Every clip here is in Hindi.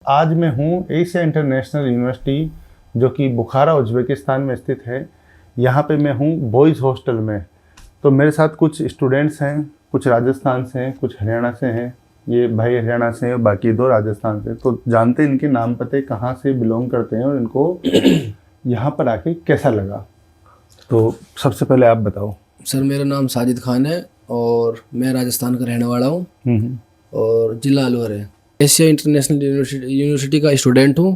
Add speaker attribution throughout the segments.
Speaker 1: आज मैं हूँ एशिया इंटरनेशनल यूनिवर्सिटी जो कि बुखारा उज्बेकिस्तान में स्थित है। यहाँ पे मैं हूँ बॉयज़ हॉस्टल में। तो मेरे साथ कुछ स्टूडेंट्स हैं, कुछ राजस्थान से हैं, कुछ हरियाणा से हैं। ये भाई हरियाणा से हैं, बाकी 2 राजस्थान से। तो जानते हैं इनके नाम पते, कहाँ से बिलोंग करते हैं और इनको यहाँ पर आके कैसा लगा। तो सबसे पहले आप बताओ।
Speaker 2: सर मेरा नाम साजिद खान है और मैं राजस्थान का रहने वाला हूँ और जिला अलवर है। एशिया इंटरनेशनल यूनिवर्सिटी का स्टूडेंट हूँ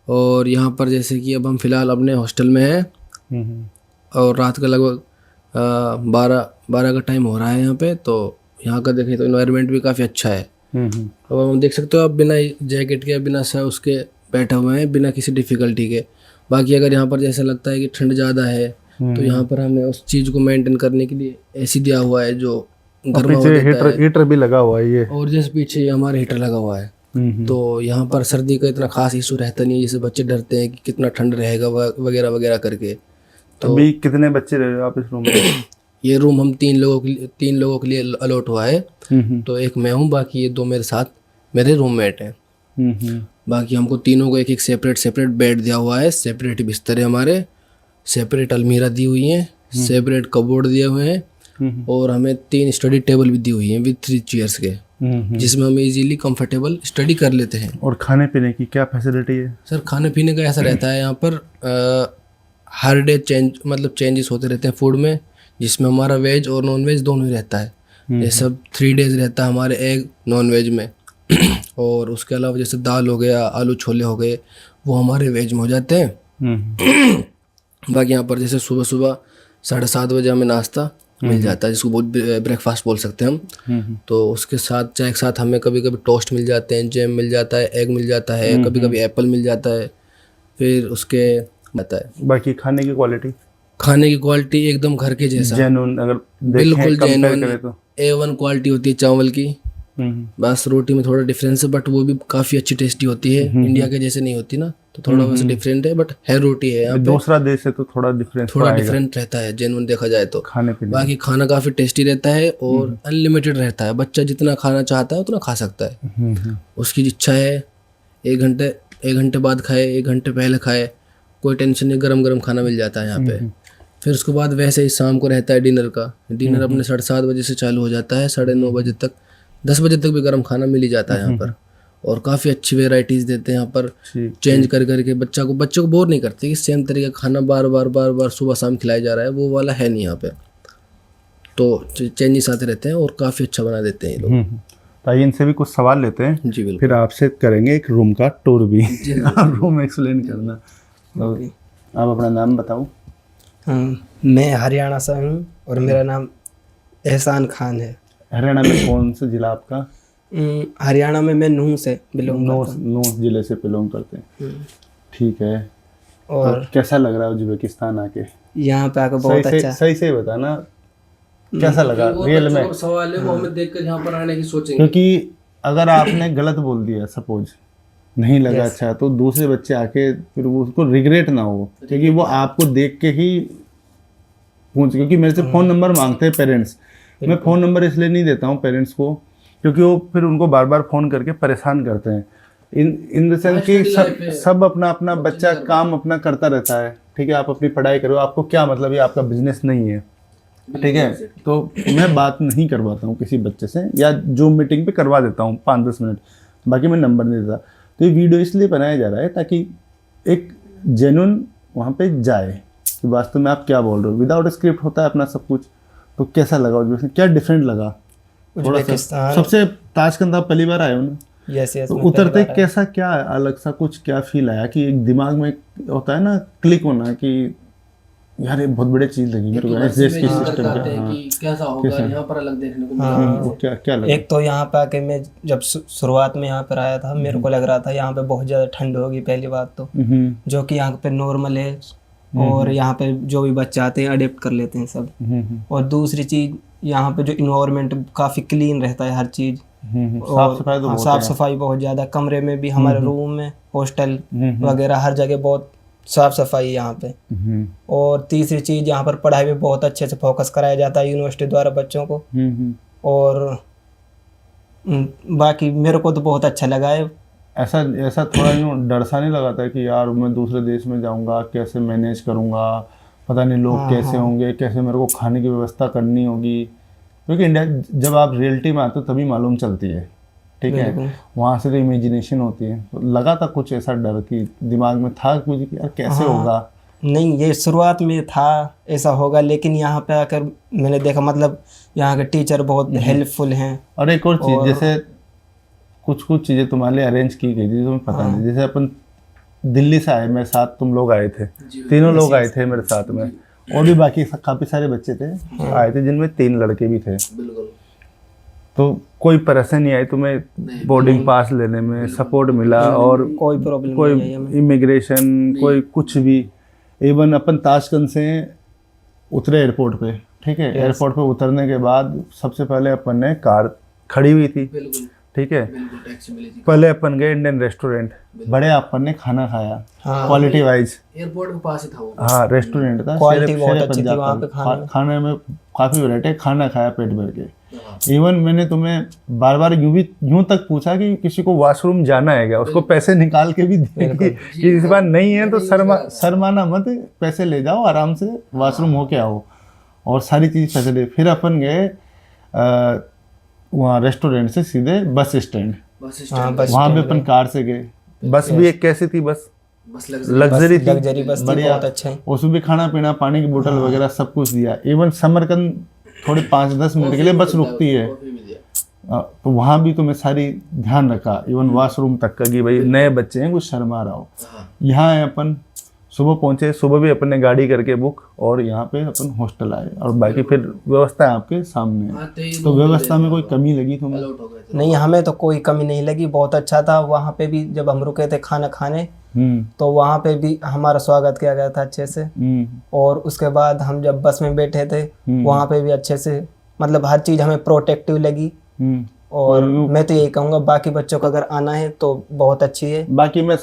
Speaker 2: और यहाँ पर जैसे कि अब हम फ़िलहाल अपने हॉस्टल में हैं और रात का लगभग 12 का टाइम हो रहा है यहाँ पे। तो यहाँ का देखें तो इन्वायरमेंट भी काफ़ी अच्छा है। अब हम देख सकते हो आप बिना जैकेट के बिना उसके बैठे हुए हैं बिना किसी डिफ़िकल्टी के। बाकी अगर यहाँ पर जैसा लगता है कि ठंड ज़्यादा है तो यहाँ पर हमें उस चीज़ को मेंटेन करने के लिए एसी दिया हुआ है जो गर्मा हो देता है।
Speaker 1: हीटर भी लगा हुआ है ये, और
Speaker 2: जैसे पीछे हमारे हीटर लगा हुआ है। तो यहाँ पर सर्दी का इतना खास इशू रहता नहीं है, जैसे बच्चे डरते हैं कि कितना ठंड रहेगा वगैरह वगैरह करके। तो
Speaker 1: अभी कितने बच्चे रह रहे हो आप इस रूम में?
Speaker 2: ये रूम हम 3 लोगों के लिए अलॉट हुआ है। तो एक मैं हूँ, बाकी ये 2 मेरे साथ मेरे रूममेट हैं। बाकी हमको तीनों को एक सेपरेट बेड दिया हुआ है, सेपरेट बिस्तर है हमारे, सेपरेट अलमीरा दी हुई है, सेपरेट कबोर्ड दिए हुए हैं और हमें 3 स्टडी टेबल भी दी हुई हैं विद 3 चेयर्स के, जिसमें हम इजीली कंफर्टेबल स्टडी कर लेते हैं।
Speaker 1: और खाने पीने की क्या फैसिलिटी है?
Speaker 2: सर खाने पीने का ऐसा रहता है यहाँ पर हर डे चेंजेस होते रहते हैं फूड में, जिसमें हमारा वेज और नॉन वेज दोनों ही रहता है। ये सब 3 डेज रहता है हमारे एग नॉन वेज में और उसके अलावा जैसे दाल हो गया, आलू छोले हो गए, वो हमारे वेज में हो जाते हैं। बाकी यहाँ पर जैसे सुबह 7:30 बजे हमें नाश्ता मिल जाता है, जिसको ब्रेकफास्ट बोल सकते हैं हम। तो उसके साथ चाय के साथ हमें कभी कभी टोस्ट मिल जाते हैं, जैम मिल जाता है, एग मिल जाता है, कभी कभी एप्पल मिल जाता है, फिर उसके आता है।
Speaker 1: बाकी खाने की क्वालिटी
Speaker 2: एकदम घर के जैसा,
Speaker 1: जेन्युइन, अगर
Speaker 2: बिल्कुल जेन्युइन
Speaker 1: तो
Speaker 2: A1 क्वालिटी होती है चावल की। बस रोटी में थोड़ा डिफरेंस है, बट वो भी काफ़ी अच्छी टेस्टी होती है। इंडिया के जैसे नहीं होती ना, तो थोड़ा वैसे डिफरेंट है, बट है रोटी है यहाँ पे।
Speaker 1: दूसरा देश है तो थोड़ा डिफरेंट
Speaker 2: रहता है जेन्युइन देखा जाए तो
Speaker 1: खाने पीने।
Speaker 2: बाकी खाना काफ़ी टेस्टी रहता है और अनलिमिटेड रहता है, बच्चा जितना खाना चाहता है उतना खा सकता है। उसकी इच्छा है 1 घंटे बाद खाए, 1 घंटे पहले खाए, कोई टेंशन नहीं, गरम खाना मिल जाता है यहाँ पे। फिर उसके बाद वैसे ही शाम को रहता है डिनर अपने 7:30 बजे से चालू हो जाता है, 9:30 बजे तक, 10 बजे तक भी गर्म खाना मिल ही जाता है यहाँ पर। और काफ़ी अच्छी वेराइटीज़ देते हैं यहाँ पर, चेंज कर करके बच्चों को बोर नहीं करते कि सेम तरीके का खाना बार बार सुबह शाम खिलाया जा रहा है, वो वाला है नहीं यहाँ पे। तो चेंजेस आते रहते हैं और काफ़ी अच्छा बना देते हैं ये लोग।
Speaker 1: तो आइए इनसे भी कुछ सवाल लेते हैं
Speaker 2: जी बिल्कुल,
Speaker 1: फिर आपसे करेंगे एक रूम का टूर भी। रूम एक्सप्लेन करना। तो आप अपना नाम बताओ।
Speaker 3: मैं हरियाणा से हूँ और मेरा नाम एहसान खान है।
Speaker 1: हरियाणा में कौन सा जिला आपका?
Speaker 3: हरियाणा में मैं नूह से बिलोंग करता हूँ।
Speaker 1: नूह जिले से बिलोंग करते हैं, ठीक है। और तो कैसा लग रहा है उज्बेकिस्तान आके?
Speaker 3: यहाँ पे आके बहुत अच्छा।
Speaker 1: सही से बताना कैसा लगा रियल में।
Speaker 2: सवाल है वो हमें देखकर यहाँ पर आने की सोचेंगे,
Speaker 1: क्योंकि अगर आपने गलत बोल दिया, सपोज नहीं लगा अच्छा, तो दूसरे बच्चे आके फिर वो उसको रिग्रेट ना हो, क्योंकि वो आपको देख के ही क्योंकि मेरे से फ़ोन नंबर मांगते हैं पेरेंट्स। मैं फ़ोन नंबर इसलिए नहीं देता हूँ पेरेंट्स को, क्योंकि वो फिर उनको बार बार फ़ोन करके परेशान करते हैं। इन द सेंस कि सब अपना बच्चा काम अपना करता रहता है, ठीक है। आप अपनी पढ़ाई करो, आपको क्या मतलब, ये आपका बिजनेस नहीं है, ठीक है। तो मैं बात नहीं करवाता हूँ किसी बच्चे से, या जूम मीटिंग पे करवा देता हूँ 5-10 मिनट, बाकी मैं नंबर नहीं देता। तो ये वीडियो इसलिए बनाया जा रहा है ताकि एक जेन्युइन वहाँ पे जाए कि वास्तव में आप क्या बोल रहे हो। विदाउट स्क्रिप्ट होता है अपना सब कुछ। तो कैसा लगा उज्बेकिस्तान, क्या डिफरेंट लगा?
Speaker 3: उज्बेकिस्तान
Speaker 1: सबसे ताशकंद आप पहली बार आए हो ना?
Speaker 3: यस
Speaker 1: तो उतरते कैसा, क्या अलग सा कुछ क्या फील आया कि एक दिमाग में होता है ना क्लिक होना कि यार ये बहुत बड़ी चीज लगी मेरे को इस देश की सिस्टम
Speaker 2: कि कैसा होगा यहाँ पर अलग देखने को मिला।
Speaker 1: क्या लगा?
Speaker 3: एक तो यहाँ पे आके मैं जब शुरुआत में यहाँ पर आया था, मेरे को लग रहा था यहाँ पे बहुत ज़्यादा ठंड होगी पहली बात तो, जो कि यहाँ पे नॉर्मल है और यहाँ पे जो भी बच्चे आते हैं अडेप्ट कर लेते हैं सब। और दूसरी चीज़ यहाँ पे जो इन्वायरमेंट काफ़ी क्लीन रहता है हर चीज़, साफ सफाई बहुत ज़्यादा। कमरे में भी, हमारे रूम में, हॉस्टल वगैरह हर जगह बहुत साफ सफाई यहाँ पे। और तीसरी चीज़ यहाँ पर पढ़ाई में बहुत अच्छे से फोकस कराया जाता है यूनिवर्सिटी द्वारा बच्चों को। और बाकी मेरे को तो बहुत अच्छा लगा है
Speaker 1: ऐसा ऐसा थोड़ा यूँ डर सा नहीं लगाता है कि यार मैं दूसरे देश में जाऊंगा, कैसे मैनेज करूंगा, पता नहीं लोग कैसे होंगे, कैसे मेरे को खाने की व्यवस्था करनी होगी, क्योंकि इंडिया जब आप रियलिटी में आते हो तभी मालूम चलती है, ठीक है। वहाँ से तो इमेजिनेशन होती है। तो लगा था कुछ ऐसा डर कि दिमाग में था कुछ कि यार कैसे होगा?
Speaker 3: नहीं, ये शुरुआत में था ऐसा होगा, लेकिन यहाँ पे आकर मैंने देखा मतलब यहाँ के टीचर बहुत हेल्पफुल हैं।
Speaker 1: और एक और चीज़, जैसे कुछ चीज़ें तुम्हारे लिए अरेंज की गई थी तुम्हें पता नहीं। जैसे अपन दिल्ली से आए, मेरे साथ तुम लोग आए थे, तीनों लोग आए थे मेरे साथ में, और भी बाकी काफ़ी सारे बच्चे थे आए थे, जिनमें 3 लड़के भी थे। तो कोई परेशानी नहीं आई तुम्हें? बोर्डिंग पास लेने में सपोर्ट मिला? और
Speaker 3: कोई प्रॉब्लम
Speaker 1: कोई
Speaker 3: नहीं आई हमें।
Speaker 1: इमिग्रेशन, कोई कुछ भी? इवन अपन ताशकंद से उतरे एयरपोर्ट पे, ठीक है। एयरपोर्ट पे उतरने के बाद सबसे पहले अपन ने कार खड़ी हुई थी, ठीक है, पहले अपन गए इंडियन रेस्टोरेंट, बड़े अपन ने खाना खाया, क्वालिटी वाइज
Speaker 2: एयरपोर्ट के पास ही था वो।
Speaker 1: हाँ, रेस्टोरेंट था,
Speaker 3: क्वालिटी बहुत अच्छी थी
Speaker 1: पंजाब
Speaker 3: वहाँ पे
Speaker 1: का। खाने में काफ़ी वैरायटी, खाना खाया पेट भर के। इवन मैंने तुम्हें बार बार यूं तक पूछा कि किसी को वॉशरूम जाना है क्या, उसको पैसे निकाल के भी देंगे कि इस बार नहीं है तो शर्माना मत, पैसे ले जाओ, आराम से वॉशरूम होके आओ, और सारी चीज़ फैसिलिटी। फिर अपन गए वहाँ रेस्टोरेंट से सीधे बस स्टैंड, वहाँ भी अपन कार से गए। बस भी एक कैसी थी? बस लग्जरी थी,
Speaker 3: लग्जरी बस थी,
Speaker 1: बढ़िया।
Speaker 3: बहुत अच्छा है।
Speaker 1: उसमें भी खाना पीना, पानी की बोतल वगैरह सब कुछ दिया। इवन समरकंद थोड़े 5-10 मिनट के लिए बस रुकती है, तो वहाँ भी तुम्हें सारी ध्यान रखा, इवन वॉशरूम तक का, कि भाई नए बच्चे हैं, कुछ शर्मा रहा हो। यहाँ है अपन सुबह पहुँचे, सुबह भी अपन ने गाड़ी करके बुक, और यहाँ पे अपन हॉस्टल आए, और बाकी फिर व्यवस्था आपके सामने है। तो व्यवस्था में कोई कमी लगी तुम्हें?
Speaker 3: नहीं, हमें तो कोई कमी नहीं लगी, बहुत अच्छा था। वहाँ पे भी जब हम रुके थे खाना खाने, तो वहाँ पे भी हमारा स्वागत किया गया था अच्छे से। और उसके बाद हम जब बस में बैठे थे, वहाँ पे भी अच्छे से, मतलब हर चीज़ हमें प्रोटेक्टिव लगी। और मैं तो यही कहूँगा, बाकी बच्चों को अगर आना है तो बहुत अच्छी है।
Speaker 1: बाकी मैं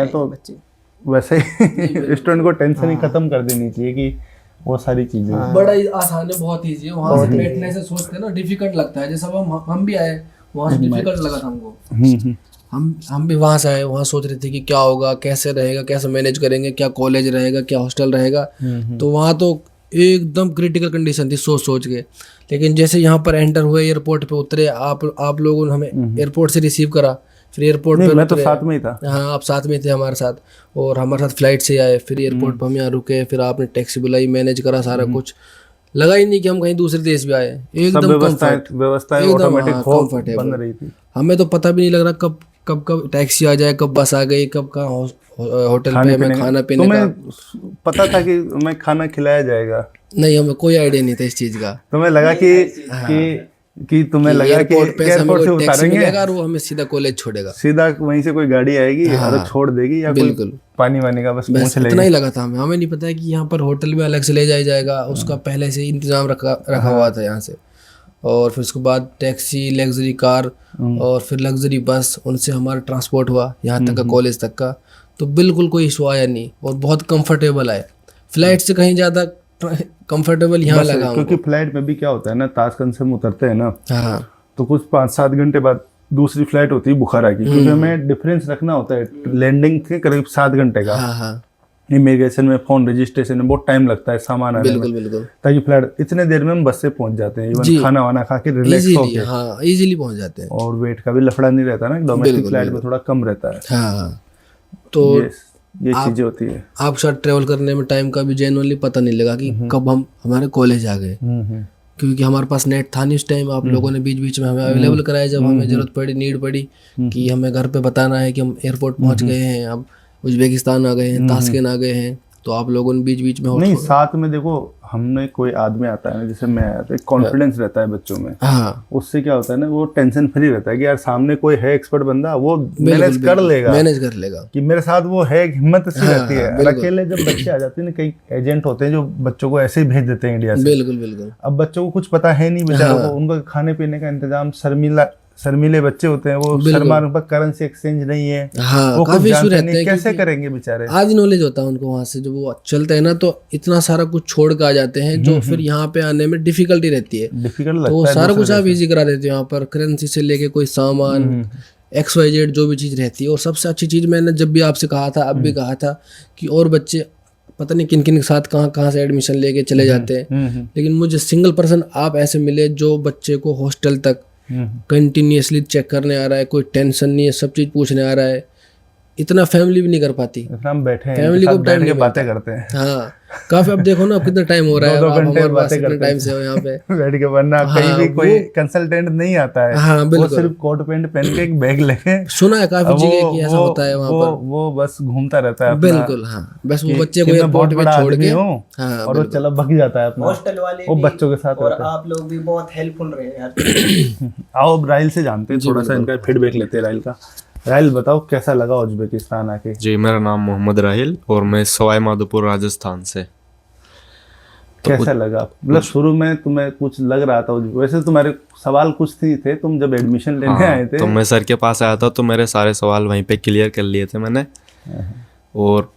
Speaker 1: तो
Speaker 3: बच्चे
Speaker 1: वैसे ही स्टूडेंट को टेंशन ही खत्म कर देनी चाहिए कि वो सारी चीजें
Speaker 2: बड़ा ही आसान है, बहुत ईजी है। वहाँ से बैठने से सोचते हैं ना डिफिकल्ट लगता है, जैसे हम भी आए वहाँ से डिफिकल्ट लगा था हमको। हम भी वहाँ से आए, वहाँ सोच रहे थे कि क्या होगा, कैसे रहेगा, कैसे मैनेज करेंगे, क्या कॉलेज रहेगा, क्या हॉस्टल रहेगा। तो वहाँ तो एकदम क्रिटिकल कंडीशन थी सोच के। लेकिन जैसे यहाँ पर एंटर हुए, एयरपोर्ट पे उतरे, आप लोगों ने हमें एयरपोर्ट से रिसीव करा, फिर एयरपोर्ट पे
Speaker 1: मैं तो साथ में ही था।
Speaker 2: हाँ, आप साथ में थे हमारे साथ, और हमारे साथ फ्लाइट से आए, फिर एयरपोर्ट पर हम यहाँ रुके, फिर आपने टैक्सी बुलाई, मैनेज करा सारा कुछ। लगा ही नहीं कि हम कहीं दूसरे देश में आए, एकदम
Speaker 1: व्यवस्थाएं ऑटोमेटिक बन रही थी।
Speaker 2: हमें तो पता भी नहीं लग रहा कब टैक्सी आ जाए, कब बस आ गई, कब कहाँ होटल पे हमें खाना पीने का।
Speaker 1: पता था कि हमें खाना खिलाया जाएगा?
Speaker 2: नहीं, हमें कोई आइडिया नहीं था इस चीज का।
Speaker 1: तुम्हें लगा कि तुम्हें लगा कि एयरपोर्ट से उतारेंगे
Speaker 2: और वो हमें सीधा कॉलेज छोड़ेगा,
Speaker 1: सीधा वहीं से कोई गाड़ी आएगी और छोड़ देगी, या बिल्कुल पानी वानी का बस पूछ लेगी।
Speaker 2: इतना ही लगा था हमें नहीं पता है कि यहाँ पर होटल में अलग से ले जाया जाएगा, उसका पहले से इंतजाम रखा हुआ था यहाँ से। और फिर उसके बाद टैक्सी, लग्जरी कार, और फिर लग्जरी बस, उनसे हमारा ट्रांसपोर्ट हुआ यहाँ तक का, कॉलेज तक का। तो बिल्कुल कोई इशू आया नहीं, और बहुत कंफर्टेबल आए। फ्लाइट से कहीं ज़्यादा कंफर्टेबल यहाँ लगा,
Speaker 1: क्योंकि फ्लाइट में भी क्या होता है ना, ताशकंद से हम उतरते हैं ना, तो कुछ 5-7 घंटे बाद दूसरी फ्लाइट होती है बुखारा की, क्योंकि हमें डिफरेंस रखना होता है लैंडिंग के करीब 7 घंटे का। इमिग्रेशन में, फोन रजिस्ट्रेशन में बहुत टाइम लगता है सामान आने में, ताकि फ्लाइट इतने देर में हम बस से पहुंच जाते हैं, इवन खाना वाना खा के रिलैक्स होके
Speaker 2: इजीली पहुंच जाते हैं,
Speaker 1: और वेट का भी लफड़ा नहीं रहता ना, डोमेस्टिक फ्लाइट में थोड़ा कम रहता है।
Speaker 2: तो
Speaker 1: ये चीजें होती है।
Speaker 2: आप साथ ट्रेवल करने में टाइम का भी जेन्युइनली पता नहीं लगा कि कब हम हमारे कॉलेज आ गए, क्योंकि हमारे पास नेट था नहीं उस टाइम। आप लोगों ने बीच बीच में हमें अवेलेबल कराया जब हमें जरूरत पड़ी, नीड पड़ी कि हमें घर पे बताना है कि हम एयरपोर्ट पहुंच गए हैं, अब उज्बेकिस्तान आ गए हैं, ताशकंद आ गए हैं। तो आप लोगों ने बीच बीच में
Speaker 1: नहीं, साथ में देखो, हमने कोई आदमी आता है ना, जैसे मैं आया, तो एक कॉन्फिडेंस रहता है बच्चों में। उससे क्या होता है ना, वो टेंशन फ्री रहता है कि यार सामने कोई है एक्सपर्ट बंदा, वो मैनेज कर लेगा कि मेरे साथ वो है, हिम्मत सी रहती है। अकेले जब बच्चे आ जाते हैं ना, कई एजेंट होते हैं जो बच्चों को ऐसे ही भेज देते हैं इंडिया से।
Speaker 2: बिल्कुल।
Speaker 1: अब बच्चों को कुछ पता है नहीं बेचारों को, उनका खाने पीने का इंतजाम, शर्मीले बच्चे होते हैं, वो शर्मा, उन पर करेंसी एक्सचेंज नहीं है, वो
Speaker 2: काफी इशू रहते हैं,
Speaker 1: कैसे करेंगे बेचारे।
Speaker 2: आज नॉलेज होता है उनको, वहाँ से जब वो चलते हैं ना, तो इतना सारा कुछ छोड़ के आ जाते हैं, जो फिर यहाँ पे आने में डिफिकल्टी रहती है।
Speaker 1: डिफिकल्ट
Speaker 2: तो सारा कुछ आप इजी करा देते हो यहाँ पर, करेंसी से लेके कोई सामान, XYZ जो भी चीज़ रहती है। और सबसे अच्छी चीज़ मैंने जब भी आपसे कहा था, अब भी कहा था कि और बच्चे पता नहीं किन किन के साथ कहाँ से एडमिशन लेके चले जाते हैं, लेकिन मुझे सिंगल पर्सन आप ऐसे मिले जो बच्चे को हॉस्टल तक कंटिन्यूसली चेक करने आ रहा है, कोई टेंशन नहीं है, सब चीज़ पूछने आ रहा है। इतना फैमिली भी नहीं कर पाती,
Speaker 1: हम बैठे हैं
Speaker 2: फैमिली को टाइम
Speaker 1: के
Speaker 2: नहीं
Speaker 1: बातें करते हैं।
Speaker 2: हाँ काफी। अब देखो ना कितना टाइम हो रहा है,
Speaker 1: 2
Speaker 2: आप
Speaker 1: घंटे
Speaker 2: हमारे पास
Speaker 1: बातें
Speaker 2: कितने
Speaker 1: करते
Speaker 2: टाइम से हो यहाँ पे।
Speaker 1: बैठ के, वरना कहीं भी कोई कंसल्टेंट नहीं आता है।
Speaker 2: हाँ
Speaker 1: वो
Speaker 2: बिल्कुल,
Speaker 1: सिर्फ कोट पैंट पहन के एक बैग लेके,
Speaker 2: सुना है काफी जगह कि ऐसा होता है वहाँ पर।
Speaker 1: वो बस घूमता रहता है अपना,
Speaker 2: बिल्कुल हाँ, बस वो
Speaker 1: कि
Speaker 2: बच्चे को
Speaker 1: मैं
Speaker 2: एयरपोर्ट
Speaker 1: बहुत
Speaker 2: पे
Speaker 1: बड़ा
Speaker 2: छोड़
Speaker 1: आदमी
Speaker 2: के।
Speaker 1: हूँ,
Speaker 2: हाँ
Speaker 1: और वो चला भग जाता है अपना।
Speaker 3: हॉस्टल वाले
Speaker 1: वो
Speaker 3: भी
Speaker 1: बच्चों के साथ
Speaker 3: और
Speaker 1: रहता है।
Speaker 3: आप लोग भी बहुत हेल्पफुल रहे यार।
Speaker 1: आओ अब राहिल से जानते हैं थोड़ा सा, इनका फीडबैक लेते हैं राहिल का। राहिल बताओ कैसा लगा उज्बेकिस्तान आके?
Speaker 4: जी, मेरा नाम मोहम्मद राहिल और मैं सवाई माधोपुर राजस्थान से।
Speaker 1: कैसा लगा? मतलब शुरू में तुम्हें कुछ लग रहा था? वैसे तुम्हारे सवाल कुछ ही थे, तुम जब एडमिशन लेने आए थे।
Speaker 4: तो मैं सर के पास आया था तो मेरे सारे सवाल वहीं पे क्लियर कर लिए थे मैंने। और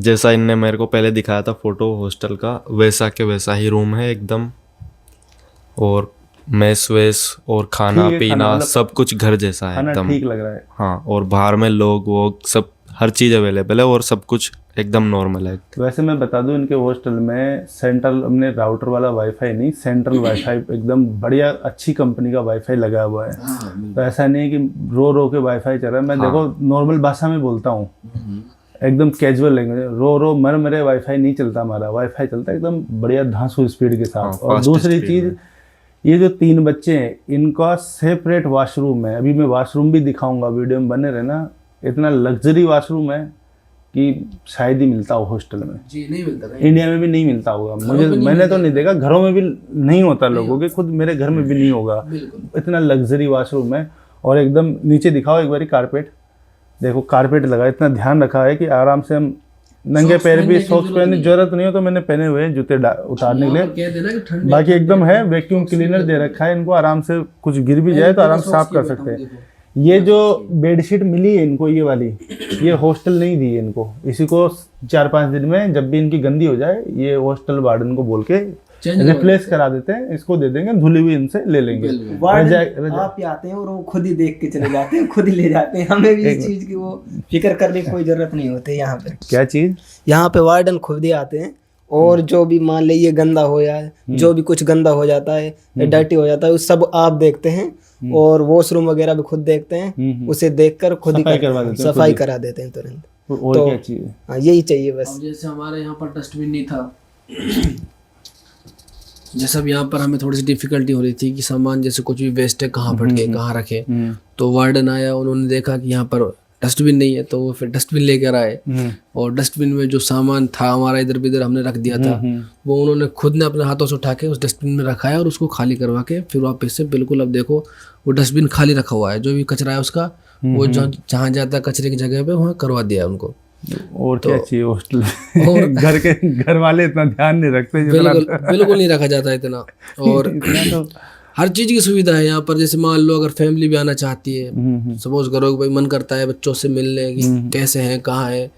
Speaker 4: जैसा इनने मेरे को पहले दिखाया था फोटो हॉस्टल का, वैसा के वैसा ही रूम है एकदम। और मेस वेस और खाना
Speaker 1: ठीक है,
Speaker 4: पीना
Speaker 1: खाना मतलब
Speaker 4: सब कुछ घर जैसा है
Speaker 1: खाना
Speaker 4: एकदम।
Speaker 1: ठीक लग रहा है।
Speaker 4: हाँ, और बाहर में लोग वो सब हर चीज़ अवेलेबल है और सब कुछ एकदम नॉर्मल है।
Speaker 1: वैसे मैं बता दूं, इनके हॉस्टल में सेंट्रल, हमने राउटर वाला वाईफाई नहीं, सेंट्रल वाईफाई एकदम बढ़िया अच्छी कंपनी का वाईफाई लगा हुआ है। तो ऐसा नहीं है कि रो रो के वाईफाई चल रहा है। मैं देखो नॉर्मल भाषा में बोलता हूँ, एकदम कैजुअल लैंग्वेज, रो रो मर मेरे वाईफाई नहीं चलता, हमारा वाईफाई चलता है एकदम बढ़िया धांसू स्पीड के साथ। और दूसरी चीज़, ये जो 3 बच्चे हैं इनका सेपरेट वाशरूम है। अभी मैं वाशरूम भी दिखाऊंगा, वीडियो में बने रहना। इतना लग्जरी वाशरूम है कि शायद ही मिलता हो हॉस्टल में।
Speaker 2: जी नहीं मिलता था,
Speaker 1: इंडिया में भी नहीं मिलता होगा, मैंने तो नहीं देखा, घरों में भी नहीं होता लोगों के, खुद मेरे घर में भी नहीं होगा। इतना लग्जरी वाशरूम है। और एकदम नीचे दिखाओ एक बारी, कारपेट देखो, कारपेट लगा, इतना ध्यान रखा है कि आराम से हम नंगे पैर भी, सॉक्स पहनने की जरूरत नहीं हो, तो मैंने पहने हुए हैं जूते उतारने के लिए। बाकी एकदम है, वैक्यूम क्लीनर दे रखा है इनको, आराम से कुछ गिर भी जाए तो आराम से साफ कर सकते हैं। ये जो बेडशीट मिली है इनको, ये वाली, ये हॉस्टल नहीं दी है इनको, इसी को 4-5 दिन में जब भी इनकी गंदी हो जाए, ये हॉस्टल वार्डन को बोल के रिप्लेस करा देते हैं, इसको दे देंगे, धुली हुई इनसे ले लेंगे।
Speaker 3: आप ही आते हैं और वो खुद ही देख के चले जाते हैं, खुद ही ले जाते हैं। हमें भी इस चीज की वो फिक्र करने की कोई जरूरत नहीं होती यहाँ पे।
Speaker 1: क्या चीज? यहाँ
Speaker 3: पे वार्डन खुद ही आते हैं और जो भी मान लीजिए गंदा हो जाए, जो भी कुछ गंदा हो जाता है, डर्टी हो जाता है, उस सब आप देखते हैं। और वॉशरूम वगैरह भी खुद देखते हैं, उसे देखकर खुद ही सफाई करा देते हैं तुरंत।
Speaker 1: और क्या चाहिए?
Speaker 3: हाँ यही चाहिए बस।
Speaker 2: जैसे हमारे यहाँ पर डस्टबिन नहीं था, जैसे अब यहाँ पर हमें थोड़ी सी डिफिकल्टी हो रही थी कि सामान जैसे कुछ भी वेस्ट है कहाँ फटके कहाँ रखे, तो वार्डन आया, उन्होंने देखा कि यहाँ पर डस्टबिन नहीं है, तो वो फिर डस्टबिन लेकर आए। और डस्टबिन में जो सामान था हमारा इधर बिधर हमने रख दिया था, वो उन्होंने खुद ने अपने हाथों से उठा के उस डस्टबिन में रखा है और उसको खाली करवा के फिर वापस से बिल्कुल, अब देखो वो डस्टबिन खाली रखा हुआ है, जो भी कचरा है उसका वो जहाँ जाता है कचरे की जगह पे वहाँ करवा दिया है उनको।
Speaker 1: और क्या चाहिए हॉस्टल में? घर वाले इतना ध्यान नहीं रखते,
Speaker 2: बिल्कुल नहीं रखा जाता इतना। और हर चीज़ की सुविधा है यहाँ पर। जैसे मान लो अगर फैमिली भी आना चाहती है, सपोज करो कि भाई मन करता है बच्चों से मिलने की, कैसे हैं, कहाँ हैं,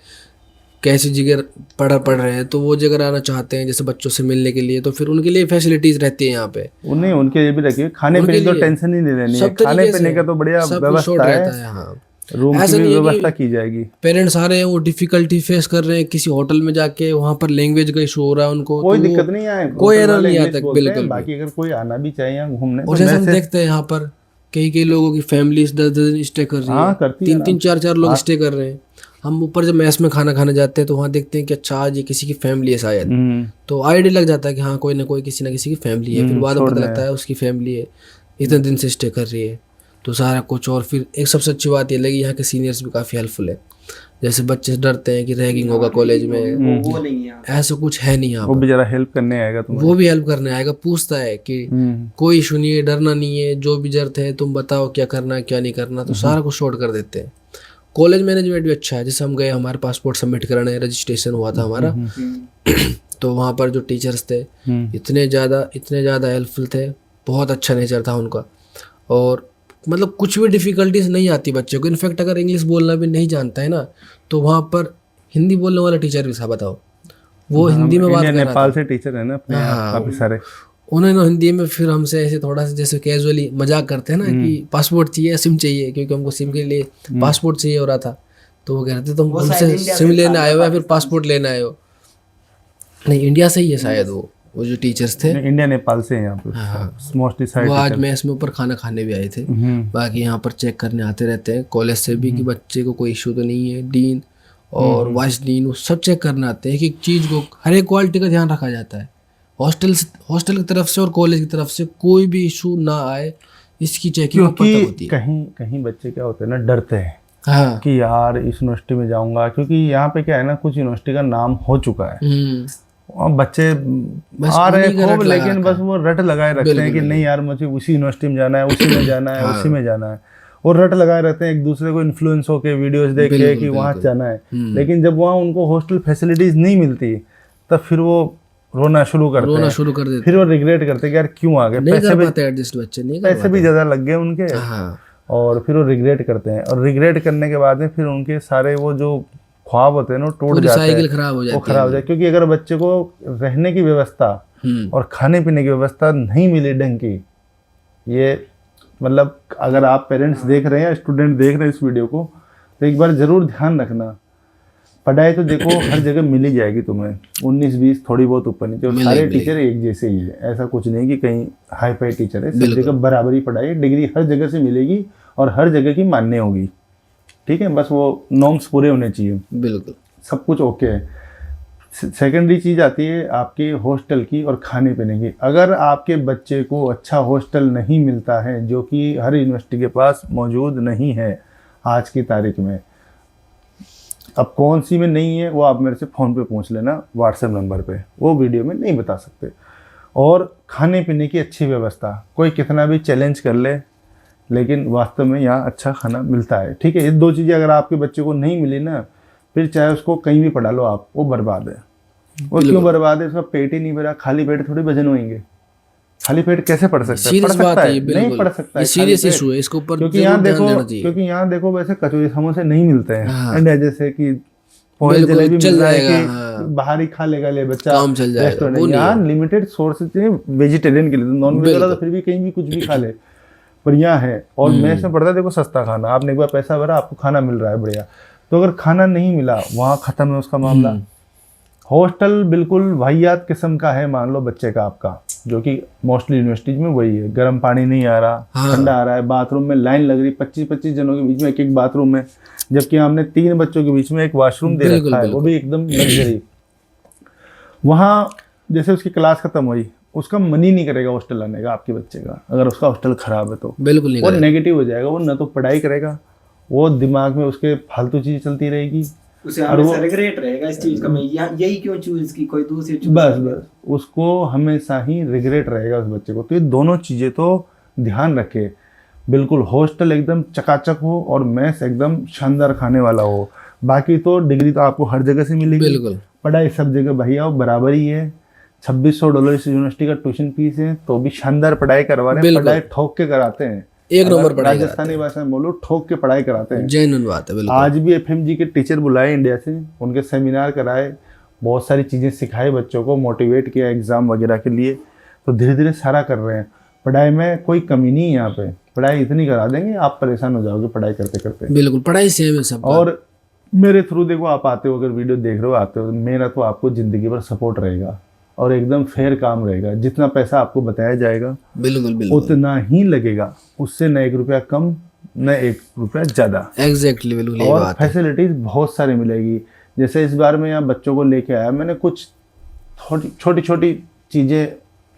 Speaker 2: कैसी जगह पढ़ रहे हैं, तो वो जगह आना चाहते हैं जैसे बच्चों से मिलने के लिए, तो फिर उनके लिए फैसिलिटीज रहती है यहाँ पे।
Speaker 1: उन्हें उनके लिए भी रखिए, खाने पीने तो टेंशन ही नहीं लेनी है, खाने पीने का तो बढ़िया व्यवस्था है,
Speaker 2: हाँ।
Speaker 1: रूम की भी व्यवस्था की जाएगी।
Speaker 2: पेरेंट्स आ रहे हैं, वो डिफिकल्टी फेस कर रहे हैं किसी होटल में जाके, वहाँ पर लैंग्वेज का इशू हो रहा है उनको,
Speaker 1: कोई दिक्कत नहीं है,
Speaker 2: कोई एरर नहीं आता बिल्कुल।
Speaker 1: बाकी अगर कोई आना भी चाहिए यहाँ घूमने,
Speaker 2: और जैसे हम देखते हैं यहाँ पर कई लोगों की फैमिली 10 दिन स्टे कर रही है, 3-3 4-4 लोग स्टे कर रहे हैं। हम ऊपर जब मैस में खाना खाने जाते हैं तो वहाँ देखते हैं कि अच्छा आज ये किसी की फैमिली है शायद, तो आइडिया लग जाता है कि हाँ कोई ना कोई किसी ना किसी की फैमिली है। फिर बाद में पता लगता है उसकी फैमिली है, इतने दिन से स्टे कर रही है, तो सारा कुछ। और फिर एक सबसे अच्छी बात ये लगी, यहाँ के सीनियर्स भी काफ़ी हेल्पफुल है। जैसे बच्चे डरते हैं कि रैगिंग होगा कॉलेज में,
Speaker 3: वो नहीं है,
Speaker 2: ऐसा कुछ है नहीं यहाँ
Speaker 1: वो
Speaker 2: पर।
Speaker 1: बेचारा हेल्प करने आएगा तुम्हें,
Speaker 2: वो भी हेल्प करने आएगा, पूछता है कि कोई इशू नहीं है, डरना नहीं है, जो भी जरूरत है तुम बताओ क्या करना है क्या नहीं करना, तो सारा कुछ शॉर्ट कर देते हैं। कॉलेज मैनेजमेंट भी अच्छा है। जैसे हम गए, हमारे पासपोर्ट सबमिट कराने, रजिस्ट्रेशन हुआ था हमारा, तो वहाँ पर जो टीचर्स थे इतने ज़्यादा हेल्पफुल थे, बहुत अच्छा नेचर था उनका। और मतलब कुछ भी डिफ़िकल्टीज नहीं आती बच्चे को। इनफैक्ट अगर इंग्लिश बोलना भी नहीं जानता है ना, तो वहाँ पर हिंदी बोलने वाला टीचर भी था, बताओ, वो हिंदी में बात कर रहा था।
Speaker 1: नेपाल से टीचर है ना अपने, काफी सारे।
Speaker 2: उन्होंने हिंदी में फिर हमसे ऐसे थोड़ा सा जैसे कैजुअली मजाक करते हैं ना कि पासपोर्ट चाहिए, सिम चाहिए, क्योंकि हमको सिम के लिए पासपोर्ट चाहिए हो रहा था। तो वो कह रहे थे तुम हमसे सिम लेने आए हो या फिर पासपोर्ट लेने आए हो? नहीं, इंडिया से ही है शायद वो जो टीचर्स थे।
Speaker 1: इंडिया नेपाल से हैं यहाँ पे मोस्टली साइड।
Speaker 2: वो आज मैथ्स में ऊपर खाना खाने भी आए थे। बाकी यहाँ पर चेक करने आते रहते हैं कॉलेज से भी कि बच्चे को कोई इशू तो नहीं है। डीन और वाइस डीन वो सब चेक करने आते हैं कि चीज़ को हर एक क्वालिटी का ध्यान रखा जाता है। हॉस्टल की तरफ से और कॉलेज की तरफ से कोई भी इशू ना आए, इसकी चेकिंग ऊपर तक होती है।
Speaker 1: कहीं कहीं बच्चे क्या होते हैं ना, डरते हैं
Speaker 2: हाँ
Speaker 1: कि यार इस यूनिवर्सिटी में जाऊंगा, क्योंकि यहाँ पे क्या है ना, कुछ यूनिवर्सिटी का नाम हो चुका है और बच्चे आ रहे खूब, लेकिन बस वो रट लगाए रखते हैं कि नहीं यार मुझे उसी यूनिवर्सिटी में जाना है, उसी में जाना है, उसी में जाना है, और रट लगाए रहते हैं एक दूसरे को इन्फ्लुएंस होके वीडियोस देख के कि वहाँ जाना है। लेकिन जब वहाँ उनको हॉस्टल फैसिलिटीज नहीं मिलती तब फिर वो रोना शुरू कर देते, फिर वो रिग्रेट करते हैं कि यार क्यों आ गए, पैसे भी ज्यादा लग गए उनके, और फिर वो रिग्रेट करते हैं। और रिग्रेट करने के बाद में फिर उनके सारे वो जो ख्वाब होते हैं ना टूट जाते हैं, वो खराब हो जाए। क्योंकि अगर बच्चे को रहने की व्यवस्था और खाने पीने की व्यवस्था नहीं मिली ढंग की, ये मतलब अगर आप पेरेंट्स देख रहे हैं या स्टूडेंट देख रहे हैं इस वीडियो को, तो एक बार जरूर ध्यान रखना। पढ़ाई तो देखो हर जगह मिल ही जाएगी तुम्हें, 19-20 थोड़ी बहुत ऊपर नीचे, और सारे टीचर एक जैसे ही है, ऐसा कुछ नहीं कि कहीं हाई फाई टीचर है, सब जगह बराबरी पढ़ाई, डिग्री हर जगह से मिलेगी और हर जगह की मान्य होगी। ठीक है, बस वो नॉर्म्स पूरे होने चाहिए,
Speaker 2: बिल्कुल
Speaker 1: सब कुछ ओके है। सेकेंडरी चीज़ आती है आपके हॉस्टल की और खाने पीने की। अगर आपके बच्चे को अच्छा हॉस्टल नहीं मिलता है, जो कि हर यूनिवर्सिटी के पास मौजूद नहीं है आज की तारीख में, अब कौन सी में नहीं है वो आप मेरे से फ़ोन पे पूछ लेना, व्हाट्सएप नंबर पे, वो वीडियो में नहीं बता सकते। और खाने पीने की अच्छी व्यवस्था, कोई कितना भी चैलेंज कर ले, लेकिन वास्तव में यहाँ अच्छा खाना मिलता है। ठीक है, ये दो चीज़ें अगर आपके बच्चे को नहीं मिली ना, फिर चाहे उसको कहीं भी पढ़ा लो आप, वो बर्बाद है। वो क्यों बर्बाद है? उसका पेट ही नहीं भरा, खाली पेट थोड़ी वजन होएंगे, खाली पेट कैसे पढ़ सकता है? पढ़ सकता है? नहीं पढ़ सकता है,
Speaker 2: सीरियस इशू है, इसके ऊपर
Speaker 1: क्योंकि यहाँ देखो वैसे कचौड़ी समोसे नहीं मिलते हैं इंडिया जैसे कि पोहे जलेबी मिल रहा है कि बाहर ही खा लेगा ले बच्चा,
Speaker 2: काम चल जाएगा।
Speaker 1: यहाँ लिमिटेड सोर्सेज हैं वेजिटेरियन के लिए, नॉन वेज वाला तो फिर भी कहीं भी कुछ भी खा ले, पर यहाँ है। और मेस में पड़ता है देखो सस्ता खाना, आपने एक बार पैसा भरा आपको खाना मिल रहा है बढ़िया। तो अगर खाना नहीं मिला वहाँ खत्म है उसका मामला। हॉस्टल बिल्कुल वाहियात किस्म का है, मान लो बच्चे का आपका, जो कि मोस्टली यूनिवर्सिटीज में वही है, गर्म पानी नहीं आ रहा, ठंडा आ रहा है, बाथरूम में लाइन लग रही, 25-25 जनों के बीच में एक बाथरूम है, जबकि हमने 3 बच्चों के बीच में एक वॉशरूम दे रखा है, वो भी एकदम लग्जरी। वहाँ जैसे उसकी क्लास खत्म हुई, उसका मन ही नहीं करेगा हॉस्टल आने का आपके बच्चे का, अगर उसका हॉस्टल खराब है तो
Speaker 2: बिल्कुल नहीं,
Speaker 1: वो नेगेटिव हो जाएगा। वो न तो पढ़ाई करेगा, वो दिमाग में उसके फालतू चीज़ चलती रहेगी,
Speaker 3: उसे हमेशा रिग्रेट रहेगा इस चीज का, मैं यही क्यों चूज की, कोई दूसरी चूज,
Speaker 1: बस उसको हमेशा ही रिग्रेट रहेगा उस बच्चे को। तो ये दोनों चीज़ें तो ध्यान रखे, बिल्कुल हॉस्टल एकदम चकाचक हो और मेस एकदम शानदार खाने वाला हो। बाकी तो डिग्री तो आपको हर जगह से मिलेगी, बिल्कुल पढ़ाई सब जगह भैया बराबर ही है। $2600 इस यूनिवर्सिटी का ट्यूशन फीस है, तो भी शानदार पढ़ाई करवा रहे हैं, पढ़ाई ठोक के कराते हैं,
Speaker 2: एक नंबर पढ़ाई,
Speaker 1: राजस्थानी भाषा में बोलो ठोक के पढ़ाई कराते हैं,
Speaker 2: जेन्युइन बात है बिल्कुल।
Speaker 1: आज भी FMG के टीचर बुलाए इंडिया से, उनके सेमिनार कराए, बहुत सारी चीज़ें सिखाई बच्चों को, मोटिवेट किया एग्जाम वगैरह के लिए। तो धीरे धीरे सारा कर रहे हैं, पढ़ाई में कोई कमी नहीं है यहाँ पे, पढ़ाई इतनी करा देंगे आप परेशान हो जाओगे पढ़ाई करते करते,
Speaker 2: बिल्कुल पढ़ाई सेम है सब।
Speaker 1: और मेरे थ्रू देखो आप आते हो, अगर वीडियो देख रहे हो आते हो, मेरा तो आपको ज़िंदगी भर सपोर्ट रहेगा और एकदम फेयर काम रहेगा। जितना पैसा आपको बताया जाएगा बिल्कुल उतना ही लगेगा, उससे न 1 रुपया कम न 1 रुपया ज़्यादा।
Speaker 2: एग्जैक्टली बिल्कुल।
Speaker 1: और फैसिलिटीज़ बहुत सारी मिलेगी। जैसे इस बार मैं यहाँ बच्चों को लेके आया, मैंने कुछ छोटी छोटी चीज़ें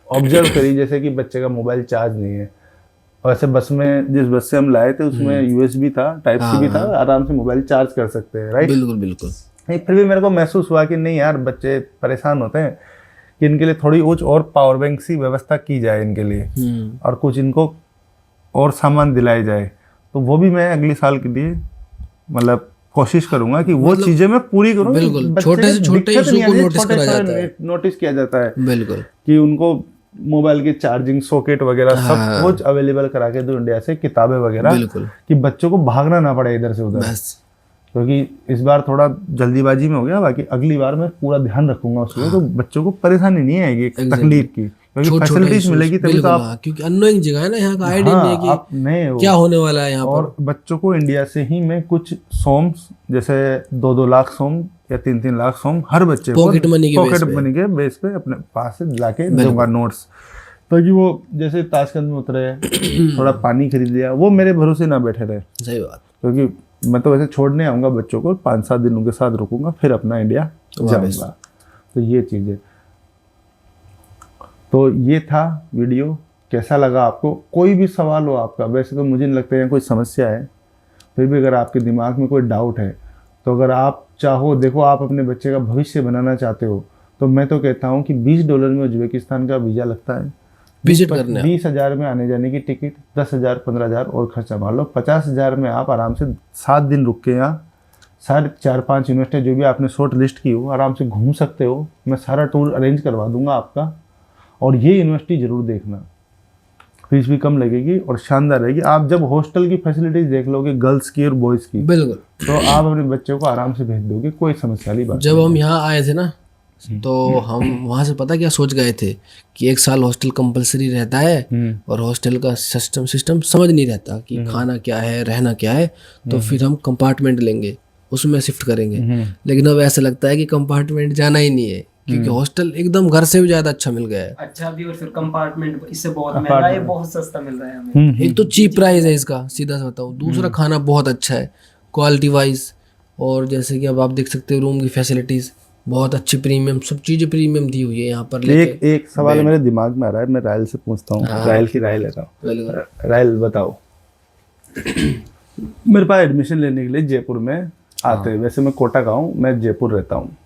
Speaker 1: ऑब्जर्व करी, जैसे कि बच्चे का मोबाइल चार्ज नहीं है। वैसे बस में, जिस बस से हम लाए थे उसमें USB था, टाइप C भी था, आराम से मोबाइल चार्ज कर सकते हैं, राइट?
Speaker 2: बिल्कुल।
Speaker 1: फिर भी मेरे को महसूस हुआ कि नहीं यार, बच्चे परेशान होते हैं, कि इनके लिए थोड़ी कुछ और पावर बैंक सी व्यवस्था की जाए इनके लिए, और कुछ इनको और सामान दिलाए जाए। तो वो भी मैं अगले साल के लिए मतलब कोशिश करूंगा कि वो चीजें मैं पूरी करूं।
Speaker 2: बिल्कुल, छोटे से छोटे इशू को
Speaker 1: नोटिस किया जाता है,
Speaker 2: बिल्कुल, कि
Speaker 1: उनको मोबाइल की चार्जिंग सॉकेट वगैरह सब कुछ अवेलेबल करा के दो इंडिया से, किताबें वगैरह, कि बच्चों को भागना ना पड़े इधर से उधर, क्योंकि इस बार थोड़ा जल्दीबाजी में हो गया। बाकी अगली बार मैं पूरा ध्यान रखूंगा उसमें, तो बच्चों को परेशानी नहीं आएगी तकलीफ की, क्योंकि
Speaker 2: छोटा
Speaker 1: फैसिलिटीज मिलेगी तभी तो
Speaker 2: बिल्कुल,
Speaker 1: आप
Speaker 2: हाँ, क्योंकि अननोइंग जगह है ना, यहाँ का आइडिया नहीं है
Speaker 1: हाँ
Speaker 2: कि
Speaker 1: आप नए हो।
Speaker 2: क्या होने वाला है यहाँ पर।
Speaker 1: और बच्चों को इंडिया से ही मैं कुछ सोम्स जैसे 2-2 लाख सोम या 3-3 लाख सोम हर बच्चे को
Speaker 2: पॉकेट मनी के
Speaker 1: पॉकेट
Speaker 2: बेस पे।
Speaker 1: मनी के बेस पे अपने पास से लाके दूंगा नोट्स, ताकि वो जैसे ताशकंद में उतरे थोड़ा पानी खरीद लिया, वो मेरे भरोसे ना बैठे रहे,
Speaker 2: सही बात।
Speaker 1: क्योंकि मैं तो वैसे छोड़ने आऊँगा बच्चों को, 5-7 दिन उनके साथ रुकूंगा, फिर अपना इंडिया जाऊँगा। तो ये चीज़ है। तो ये था वीडियो, कैसा लगा आपको? कोई भी सवाल हो आपका, वैसे तो मुझे नहीं लगता है कोई समस्या है, फिर भी अगर आपके दिमाग में कोई डाउट है तो अगर आप चाहो, देखो आप अपने बच्चे का भविष्य बनाना चाहते हो, तो मैं तो कहता हूँ कि $20 में उज्बेकिस्तान का वीज़ा लगता है,
Speaker 2: विजिट करने
Speaker 1: 20,000 में आने जाने की टिकट, 10,000 15,000 और खर्चा मान लो, 50,000 में आप आराम से 7 दिन रुक के यहाँ सारे 4-5 यूनिवर्सिटी जो भी आपने शॉर्ट लिस्ट की हो आराम से घूम सकते हो। मैं सारा टूर अरेंज करवा दूंगा आपका, और ये यूनिवर्सिटी ज़रूर देखना, फीस भी कम लगेगी और शानदार रहेगी। आप जब हॉस्टल की फैसिलिटीज देख लोगे गर्ल्स की और बॉयज़ की,
Speaker 2: बिल्कुल,
Speaker 1: तो आप अपने बच्चों को आराम से भेज दोगे, कोई समस्या वाली बात
Speaker 2: जब
Speaker 1: नहीं।
Speaker 2: हम यहाँ आए थे ना, तो हम वहाँ से पता क्या सोच गए थे कि 1 साल हॉस्टल कंपलसरी रहता है, और हॉस्टल का सिस्टम समझ नहीं रहता कि खाना क्या है, रहना क्या है, तो फिर हम कंपार्टमेंट लेंगे, उसमें शिफ्ट करेंगे। लेकिन अब ऐसा लगता है कि कंपार्टमेंट जाना ही नहीं है, क्योंकि हॉस्टल एकदम घर से भी ज़्यादा अच्छा मिल गया है।
Speaker 3: अच्छा भी, और फिर कंपार्टमेंट इससे बहुत महंगा है, बहुत सस्ता मिल रहा है हमें।
Speaker 2: एक तो चीप प्राइस है इसका, सीधा सा बताऊँ, दूसरा खाना बहुत अच्छा है क्वालिटी वाइज, और जैसे कि अब आप देख सकते हो रूम की फैसिलिटीज़ बहुत अच्छी, प्रीमियम, सब चीज़ें प्रीमियम दी हुई है यहाँ पर।
Speaker 1: एक सवाल मेरे दिमाग में आ रहा है, मैं रायल से पूछता हूँ, रायल की राय लेता हूँ। रायल बताओ, मेरे पास एडमिशन लेने के लिए जयपुर में आते हैं, वैसे मैं कोटा का हूँ, मैं जयपुर रहता हूँ,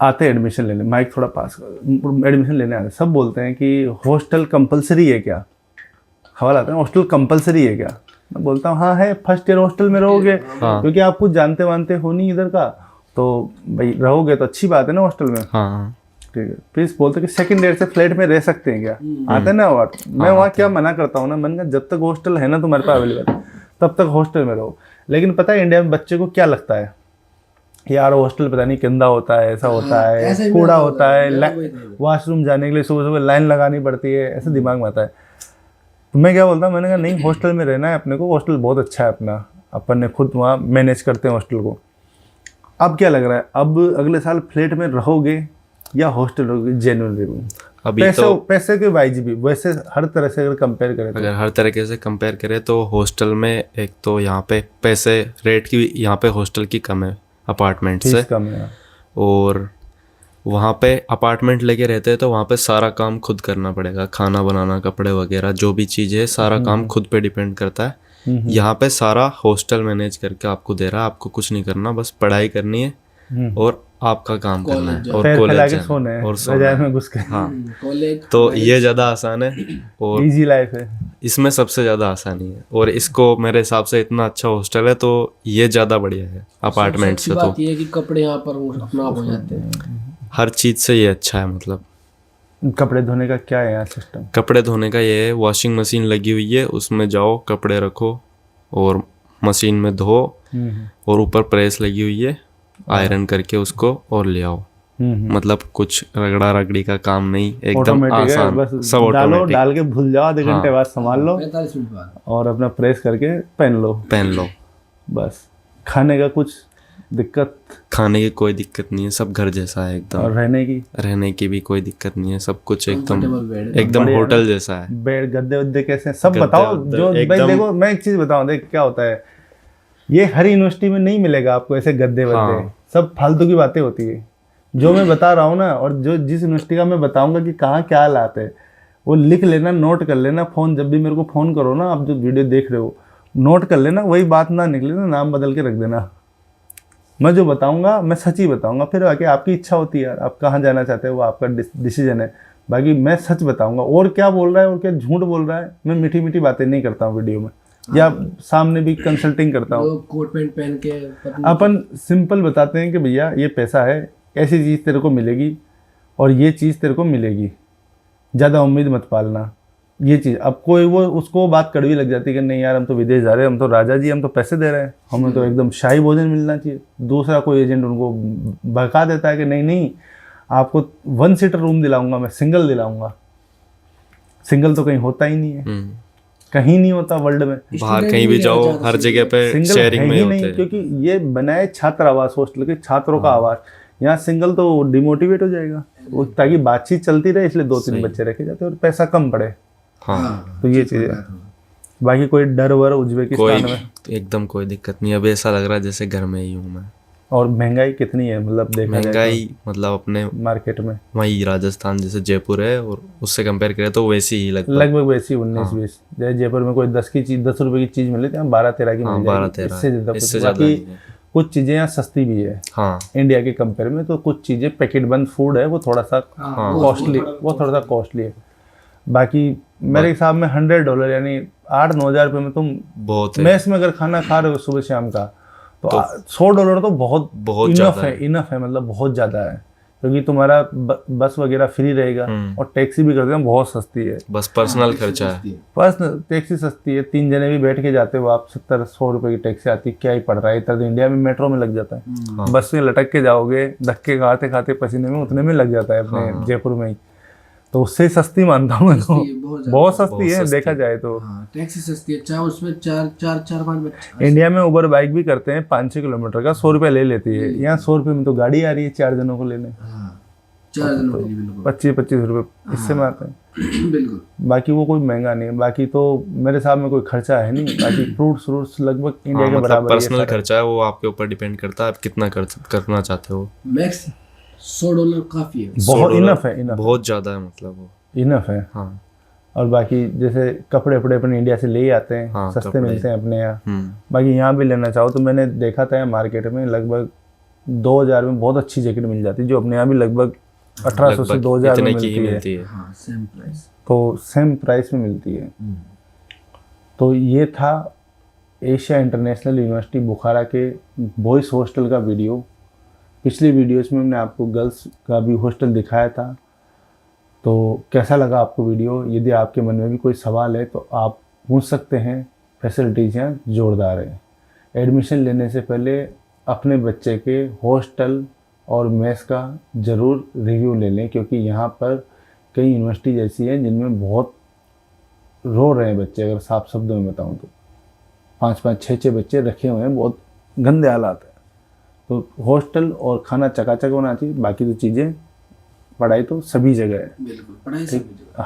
Speaker 1: आते एडमिशन लेने, माइक थोड़ा पास कर, एडमिशन लेने आते, सब बोलते हैं कि हॉस्टल कंपलसरी है क्या, सवाल आता है हॉस्टल कंपलसरी है क्या? मैं बोलता हूँ हाँ है, फर्स्ट ईयर हॉस्टल में रहोगे, क्योंकि आप कुछ जानते वानते हो नहीं इधर का, तो भाई रहोगे तो अच्छी बात है ना हॉस्टल में।
Speaker 4: हाँ
Speaker 1: ठीक है, फिर बोलते कि सेकंड ईयर से फ्लैट में रह सकते हैं क्या? आते ना और मैं वहाँ क्या मना करता हूँ ना, मैंने कहा जब तक हॉस्टल है ना तुम्हारे पास अवेलेबल तब तक हॉस्टल में रहो। लेकिन पता है इंडिया में बच्चे को क्या लगता है, यार हॉस्टल पता नहीं गंदा होता है, ऐसा होता है, कूड़ा होता है, वॉशरूम जाने के लिए सुबह सुबह लाइन लगानी पड़ती है, ऐसे दिमाग में आता है। तो मैं क्या बोलता हूँ, मैंने कहा नहीं, हॉस्टल में रहना है अपने को, हॉस्टल बहुत अच्छा है अपना, अपन ने खुद वहाँ मैनेज करते हैं हॉस्टल को। अब क्या लग रहा है, अब अगले साल फ्लैट में रहोगे या हॉस्टल रहोगे? जेन्युइनली रूम
Speaker 4: अभी तो
Speaker 1: पैसे के वाइज भी, वैसे हर तरह से अगर कंपेयर करें तो
Speaker 4: अगर हर तरीके से कंपेयर करें तो हॉस्टल में एक तो यहाँ पे पैसे रेट की, यहाँ पे हॉस्टल की कम है अपार्टमेंट से,
Speaker 1: फीस कम है।
Speaker 4: और वहाँ पे अपार्टमेंट लेके रहते हैं तो वहाँ पे सारा काम खुद करना पड़ेगा, खाना बनाना, कपड़े वगैरह जो भी चीज़ है सारा काम खुद पे डिपेंड करता है। यहाँ पे सारा हॉस्टल मैनेज करके आपको दे रहा है, आपको कुछ नहीं करना, बस पढ़ाई करनी है और आपका काम करना है और
Speaker 1: पैर फैला
Speaker 4: कॉलेज
Speaker 1: के
Speaker 4: जाना
Speaker 1: सोना है,
Speaker 4: और सोना
Speaker 1: रजाई
Speaker 4: है।
Speaker 1: में घुस के।
Speaker 4: हाँ,
Speaker 2: कॉलेज
Speaker 4: तो ये ज़्यादा आसान है और
Speaker 1: इजी लाइफ है।
Speaker 4: इसमें सबसे ज़्यादा आसानी है, और इसको मेरे हिसाब से इतना अच्छा हॉस्टल है तो ये ज़्यादा बढ़िया है अपार्टमेंट से। तो
Speaker 2: बात ये है कि कपड़े यहाँ पर अपना आप हो जाते हैं,
Speaker 4: हर चीज़ से ये अच्छा है। मतलब
Speaker 1: कपड़े धोने का क्या है यहाँ सिस्टम?
Speaker 4: कपड़े धोने का ये है, वॉशिंग मशीन लगी हुई है, उसमें जाओ कपड़े रखो और मशीन में धो, और ऊपर प्रेस लगी हुई है, आयरन करके उसको और ले आओ। मतलब कुछ रगड़ा रगड़ी का काम नहीं, एकदम
Speaker 1: ऑटोमेटिक है,
Speaker 4: आसान,
Speaker 1: बस
Speaker 4: सब
Speaker 1: डालो,
Speaker 4: ऑटोमेटिक।
Speaker 1: डाल के भूल जाओ, आधे घंटे बाद संभाल लो
Speaker 2: 45 मिनट बाद
Speaker 1: और अपना प्रेस करके पहन लो। बस खाने का कुछ दिक्कत?
Speaker 4: खाने की कोई दिक्कत नहीं है, सब घर जैसा है एकदम।
Speaker 1: और
Speaker 4: रहने की भी कोई दिक्कत नहीं है, सब कुछ
Speaker 2: Comfortable bed
Speaker 4: एकदम
Speaker 2: है।
Speaker 4: एकदम
Speaker 1: बढ़िया
Speaker 4: होटल जैसा है।
Speaker 1: बेड गद्दे वद्दे कैसे हैं? सब
Speaker 4: गद्दे
Speaker 1: बताओ
Speaker 4: वद्दे
Speaker 1: जो भाई
Speaker 4: एकदम-
Speaker 1: देखो, मैं एक चीज बताऊं, देख क्या होता है, ये हर यूनिवर्सिटी में नहीं मिलेगा आपको ऐसे गद्दे वद्दे।
Speaker 4: हाँ।
Speaker 1: सब फालतू की बातें होती है जो मैं बता रहा हूँ ना, और जो जिस यूनिवर्सिटी का मैं बताऊंगा कि कहाँ क्या हालात है, वो लिख लेना, नोट कर लेना। फोन जब भी मेरे को फोन करो ना, आप जो वीडियो देख रहे हो नोट कर लेना, वही बात ना निकले ना, नाम बदल के रख देना। मैं जो बताऊंगा मैं सच ही बताऊंगा, फिर आके आपकी इच्छा होती है यार, आप कहाँ जाना चाहते हैं वो आपका डिसीजन है। बाकी मैं सच बताऊंगा, और क्या बोल रहा है और क्या झूठ बोल रहा है, मैं मीठी मीठी बातें नहीं करता हूँ वीडियो में, या सामने भी कंसल्टिंग करता हूँ।
Speaker 2: लोग कोट पैंट पहन के
Speaker 1: अपन सिंपल बताते हैं कि भैया ये पैसा है, ऐसी चीज़ तेरे को मिलेगी और ये चीज़ तेरे को मिलेगी, ज़्यादा उम्मीद मत पालना, ये चीज़। अब कोई वो उसको बात कड़वी लग जाती है कि नहीं यार हम तो विदेश जा रहे हैं, हम तो राजा जी, हम तो पैसे दे रहे हैं, हमें तो एकदम शाही भोजन मिलना चाहिए। दूसरा कोई एजेंट उनको भड़का देता है कि नहीं नहीं, आपको 1 सीटर रूम दिलाऊंगा मैं, सिंगल दिलाऊंगा, सिंगल तो कहीं होता ही नहीं है, कहीं नहीं होता वर्ल्ड में।
Speaker 4: बाहर कहीं भी जाओ हर जगह पे
Speaker 1: सिंगल
Speaker 4: शेयरिंग
Speaker 1: है
Speaker 4: में
Speaker 1: ही
Speaker 4: होते
Speaker 1: नहीं,
Speaker 4: हैं।
Speaker 1: क्योंकि ये बनाए छात्र आवास, हॉस्टल के छात्रों का आवास। यहाँ सिंगल तो डिमोटिवेट हो जाएगा वो, ताकि बातचीत चलती रहे इसलिए 2-3 बच्चे रखे जाते हैं और पैसा कम पड़े।
Speaker 4: हाँ,
Speaker 1: तो ये चीज़ है। बाकी कोई डर वर उज्बेकिस्तान में
Speaker 4: एकदम कोई दिक्कत नहीं। अभी ऐसा लग रहा है जैसे घर में ही हूँ मैं।
Speaker 1: और महंगाई कितनी है, मतलब देखा जाए
Speaker 4: महंगाई मतलब अपने
Speaker 1: तो मार्केट में
Speaker 4: वही राजस्थान जैसे जयपुर है और उससे कंपेयर करें तो वैसी ही लगभग।
Speaker 1: लगभग वैसी 19-20। जैसे जयपुर में कोई 10 रुपए की चीज़ मिले तो यहाँ 12-13 की मिल जाएगी,
Speaker 4: 12-13
Speaker 1: इससे ज़्यादा
Speaker 4: इससे
Speaker 1: कुछ।
Speaker 4: ज़्यादा
Speaker 1: बाकी
Speaker 4: नहीं है।
Speaker 1: कुछ चीज़ें यहाँ सस्ती भी है
Speaker 4: हाँ,
Speaker 1: इंडिया के कंपेयर में। तो कुछ चीज़ें पैकेट बंद फूड है वो थोड़ा सा कॉस्टली है। बाकी मेरे हिसाब में $100 यानी 8-9 हज़ार रुपये में तुम
Speaker 4: बहुत है।
Speaker 1: मेस में अगर खाना खा रहे हो सुबह शाम का तो $100 तो बहुत इनफ है, मतलब बहुत ज़्यादा है। क्योंकि तुम्हारा बस वगैरह फ्री रहेगा और टैक्सी भी करते हैं बहुत सस्ती है।
Speaker 4: बस पर्सनल खर्चा है।
Speaker 1: पर्सनल टैक्सी सस्ती है, 3 जने भी बैठ के जाते हो आप, 70-100 रुपए की टैक्सी आती है, क्या ही पड़ रहा है। इतना तो इंडिया में मेट्रो में लग जाता है। बस में लटक के जाओगे धक्के खाते खाते पसीने में, उतने में लग जाता है अपने जयपुर में ही। तो उससे सस्ती मानता हूँ मैं तो, बहुत सस्ती है देखा जाए तो।
Speaker 2: टैक्सी सस्ती है, चाहे उसमें 4-5 बच्चे।
Speaker 1: इंडिया में उबर बाइक भी करते हैं 5-6 किलोमीटर का, 100 रुपये ले लेती है। यहाँ 100 रुपये में तो गाड़ी आ रही है 4 जनों को लेने,
Speaker 2: 4 जनों के लिए बिल्कुल
Speaker 1: 25-25 रुपये इससे में आते हैं।
Speaker 2: बिल्कुल।
Speaker 1: बाकी वो कोई महंगा नहीं है। बाकी तो मेरे साथ में कोई खर्चा है नहीं। बाकी फ्रूट्स लगभग इंडिया के
Speaker 4: मतलब
Speaker 1: बराबर ही है
Speaker 4: पर्सनल
Speaker 1: सारा।
Speaker 4: खर्चा है वो आपके ऊपर डिपेंड करता है आप कितना करना चाहते हो।
Speaker 2: मैक्स $100 काफी है।
Speaker 1: बहुत
Speaker 4: $100
Speaker 1: इनफ है,
Speaker 4: बहुत ज्यादा है मतलब वो।
Speaker 1: इनफ है।
Speaker 4: हाँ।
Speaker 1: और बाकी जैसे कपड़े अपने इंडिया से ले ही आते हैं,
Speaker 4: हाँ,
Speaker 1: सस्ते
Speaker 4: कपड़े।
Speaker 1: मिलते हैं अपने यहाँ। बाकी यहाँ भी लेना चाहो तो मैंने देखा था मार्केट में लगभग 2000 में बहुत अच्छी जैकेट मिल जाती है, जो अपने यहाँ भी लगभग 1800 से 2000 में
Speaker 4: इतने की ही
Speaker 1: मिलती है।
Speaker 2: हाँ, सेम प्राइस।
Speaker 1: तो सेम प्राइस में मिलती है। तो ये था एशिया इंटरनेशनल यूनिवर्सिटी बुखारा के बॉयज़ हॉस्टल का वीडियो। पिछली वीडियोस में हमने आपको गर्ल्स का भी हॉस्टल दिखाया था। तो कैसा लगा आपको वीडियो? यदि आपके मन में भी कोई सवाल है तो आप पूछ सकते हैं। फैसिलिटीज़ यहाँ जोरदार है। एडमिशन लेने से पहले अपने बच्चे के हॉस्टल और मेस का ज़रूर रिव्यू ले लें, क्योंकि यहाँ पर कई यूनिवर्सिटी ऐसी हैं जिनमें बहुत रो रहे हैं बच्चे। अगर साफ शब्दों में बताऊँ तो 5-5, 6-6 बच्चे रखे हुए हैं, बहुत गंदे हालात हैं। तो हॉस्टल और खाना चकाचक होना चाहिए। बाकी तो चीज़ें, पढ़ाई तो सभी जगह है।
Speaker 2: बिल्कुल, पढ़ाई सभी जगह।